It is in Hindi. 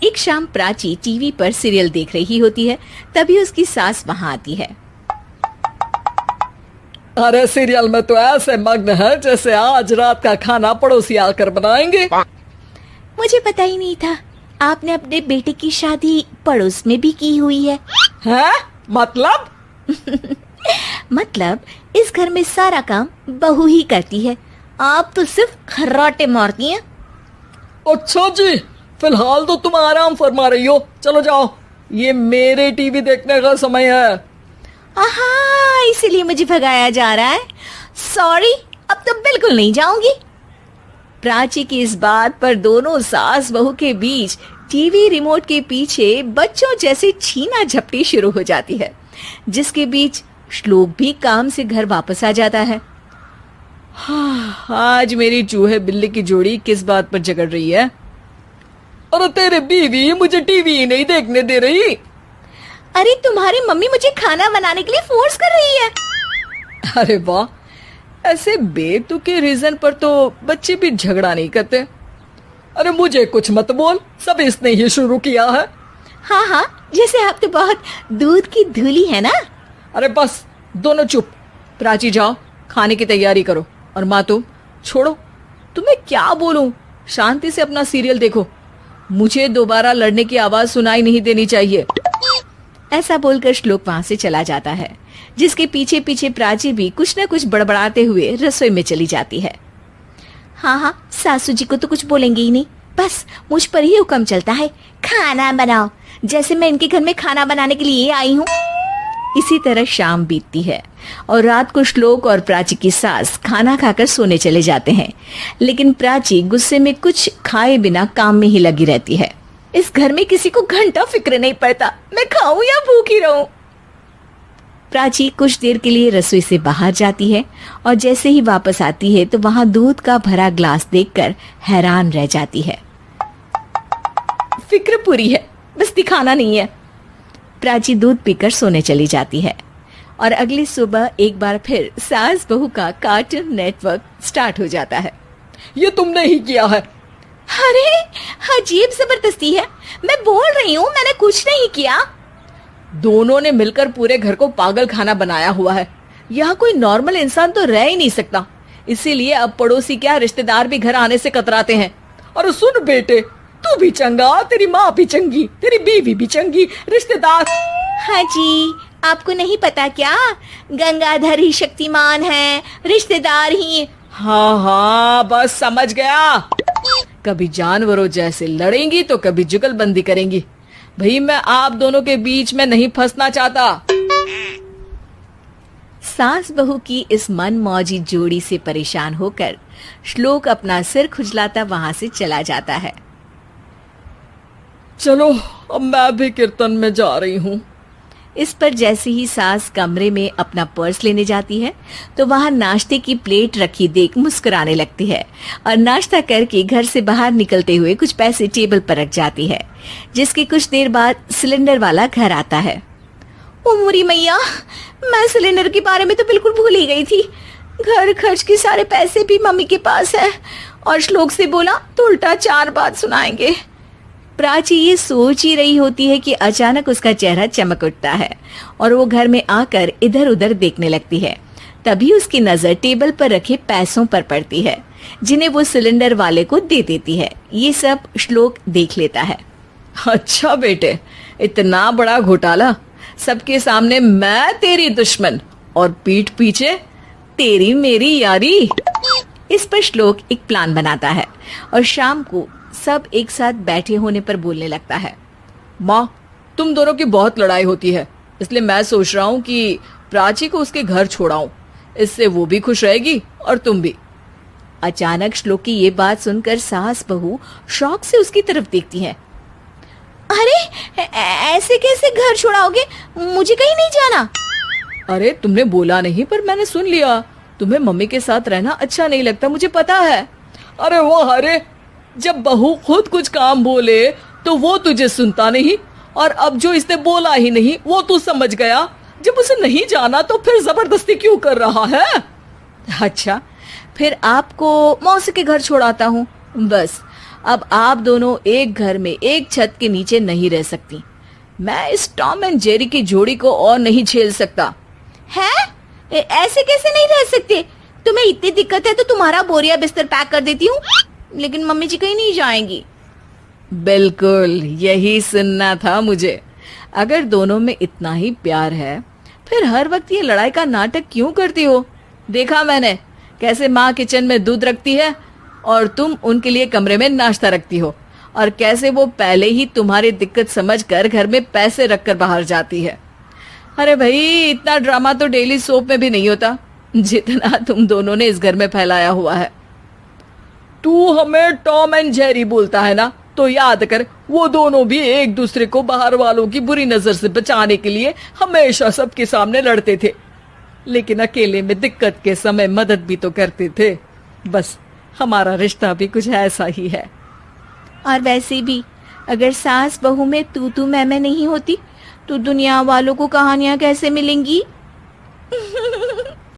एक शाम प्राची टीवी पर सीरियल देख रही होती है। तभी उसकी सास वहां आती है। अरे सीरियल में तो ऐसे मग्न है जैसे आज रात का खाना पड़ोसी आकर बनाएंगे। मुझे पता ही नहीं था आपने अपने बेटे की शादी पड़ोस में भी की हुई है। हैं? मतलब? मतलब इस घर में सारा काम बहू ही करती है, आप तो सिर्फ खर्राटे मारती हैं। अच्छा जी, फिलहाल तो तुम आराम फरमा रही हो, चलो जाओ, ये मेरे टीवी देखने का समय है। आहा, इसीलिए मुझे भगाया जा रहा है। सॉरी, अब तो बिल्कुल नहीं जाऊंगी। प्राची की इस बात पर दोनों सास बहू के बीच टीवी रिमोट के पीछे बच्चों जैसे छीना झपटी शुरू हो जाती है, जिसके बीच श्लोक भी काम से घर वापस आ जाता है। हाँ, आज मेरी चूहे बिल्ली की जोड़ी किस बात पर झगड़ रही है? अरे तेरे बीवी मुझे टीवी ही नहीं देखने दे रही। अरे तुम्हारी मम्मी मुझे खाना बनाने के लिए फोर्स कर रही है। अरे वाह, ऐसे बेतुके रीजन पर तो बच्चे भी झगड़ा नहीं करते। अरे मुझे कुछ मत बोल, सब इसने ही शुरू किया है। हाँ हाँ, जैसे आप तो बहुत दूध की धूली है ना। अरे बस, दोनों चुप। प्राची जाओ, खाने की तैयारी करो। और माँ तुम छोड़ो, तुम्हें क्या बोलूं, शांति से अपना सीरियल देखो, मुझे दोबारा लड़ने की आवाज सुनाई नहीं देनी चाहिए। ऐसा बोलकर श्लोक वहां से चला जाता है, जिसके पीछे पीछे प्राची भी कुछ न कुछ बड़बड़ाते हुए रसोई में चली जाती है। हाँ हाँ, सासू जी को तो कुछ बोलेंगे ही नहीं, बस मुझ पर ही हुक्म चलता है, खाना बनाओ, जैसे मैं इनके घर में खाना बनाने के लिए आई हूँ। इसी तरह शाम बीतती है और रात को श्लोक और प्राची की सास खाना खाकर सोने चले जाते हैं, लेकिन प्राची गुस्से में कुछ खाए बिना काम में ही लगी रहती है। इस घर में किसी को घंटा फिक्र नहीं पड़ता, मैं खाऊं या भूखी रहूं। प्राची कुछ देर के लिए रसोई से बाहर जाती है और जैसे ही वापस आती है तो वहां दूध का भरा ग्लास देखकर हैरान रह जाती है। फिक्र पूरी है, बस दिखाना नहीं है। प्राची दूध पीकर सोने चली जाती है और अगली सुबह एक बार फिर सास बहू का कार्टून नेटवर्क स्टार्ट हो जाता है। ये तुमने ही किया है। अरे अजीब जबरदस्ती है, मैं बोल रही हूँ मैंने कुछ नहीं किया। दोनों ने मिलकर पूरे घर को पागल खाना बनाया हुआ है। यहाँ कोई नॉर्मल इंसान तो रह ही नहीं सकता, इसीलिए अब पड़ोसी क्या रिश्तेदार भी घर आने से कतराते हैं। और सुन बेटे, तू भी चंगा, तेरी माँ भी चंगी, तेरी बीवी भी चंगी, रिश्तेदार। हाँ जी, आपको नहीं पता क्या, गंगाधर ही शक्तिमान है, रिश्तेदार ही। हाँ हाँ, बस समझ गया। कभी जानवरों जैसे लड़ेंगी तो कभी जुगलबंदी करेंगी। भाई मैं आप दोनों के बीच में नहीं फंसना चाहता। सास बहू की इस मनमौजी जोड़ी से परेशान होकर श्लोक अपना सिर खुजलाता वहां से चला जाता है। चलो अब मैं भी कीर्तन में जा रही हूँ। इस पर जैसे ही सास कमरे में अपना पर्स लेने जाती है तो वहां नाश्ते की प्लेट रखी देख मुस्कुराने लगती है और नाश्ता करके घर से बाहर निकलते हुए कुछ पैसे टेबल पर रख जाती है, जिसके कुछ देर बाद सिलेंडर वाला घर आता है। ओ मुरी मैया, मैं सिलेंडर के बारे में तो बिल्कुल भूल ही गई थी। घर खर्च के सारे पैसे भी मम्मी के पास है और श्लोक से बोला तो उल्टा 4 बात सुनाएंगे। प्राची ये सोच ही रही होती है कि अचानक उसका चेहरा चमक उठता है और वो घर में आकर इधर उधर देखने लगती है। तभी उसकी नजर टेबल पर रखे पैसों पर पड़ती है, जिन्हें वो सिलेंडर वाले को दे देती है। ये सब श्लोक देख लेता है। अच्छा बेटे, इतना बड़ा घोटाला, सबके सामने मैं तेरी दुश्मन और पीठ पीछे तेरी मेरी यारी। इस पर श्लोक एक प्लान बनाता है और शाम को सब एक साथ बैठे होने पर बोलने लगता है। माँ, तुम दोनों की बहुत लड़ाई होती है, इसलिए मैं सोच रहा हूँ कि प्राची को उसके घर छोड़ाऊं, इससे वो भी खुश रहेगी और तुम भी। अचानक श्लोक की ये बात सुनकर सास बहू शौक से उसकी तरफ देखती है। अरे ऐसे कैसे घर छोड़ाओगे, मुझे कहीं नहीं जाना। अरे तुमने बोला नहीं पर मैंने सुन लिया, तुम्हें मम्मी के साथ रहना अच्छा नहीं लगता, मुझे पता है। अरे वो अरे, जब बहू खुद कुछ काम बोले तो वो तुझे सुनता नहीं, और अब जो इसने बोला ही नहीं वो तू समझ गया। जब उसे नहीं जाना तो फिर जबरदस्ती क्यों कर रहा है? अच्छा, फिर आपको मौसी के घर छोड़ाता हूँ, बस अब आप दोनों एक घर में एक छत के नीचे नहीं रह सकती। मैं इस टॉम एंड जेरी की जोड़ी को और नहीं झेल सकता। है? ऐसे कैसे नहीं रह सकते? तुम्हें इतनी दिक्कत है तो तुम्हारा बोरिया बिस्तर पैक कर देती हूँ, लेकिन मम्मी जी कहीं नहीं जाएंगी। बिल्कुल यही सुनना था मुझे। अगर दोनों में इतना ही प्यार है फिर हर वक्त ये लड़ाई का नाटक क्यों करती हो? देखा मैंने कैसे माँ किचन में दूध रखती है और तुम उनके लिए कमरे में नाश्ता रखती हो, और कैसे वो पहले ही तुम्हारी दिक्कत समझकर घर में पैसे रखकर बाहर जाती है। अरे भाई, इतना ड्रामा तो डेली सोप में भी नहीं होता जितना तुम दोनों ने इस घर में फैलाया हुआ है। तू हमें टॉम एंड जेरी बोलता है ना, तो याद कर वो दोनों भी एक दूसरे को बाहर वालों की बुरी नजर से बचाने के लिए हमेशा सबके सामने लड़ते थे, लेकिन अकेले में दिक्कत के समय मदद भी तो करते थे। बस हमारा रिश्ता भी कुछ ऐसा ही है। और वैसे भी अगर सास बहू में तू मैं नहीं होती तो दुनिया वालों को कहानियां कैसे मिलेंगी?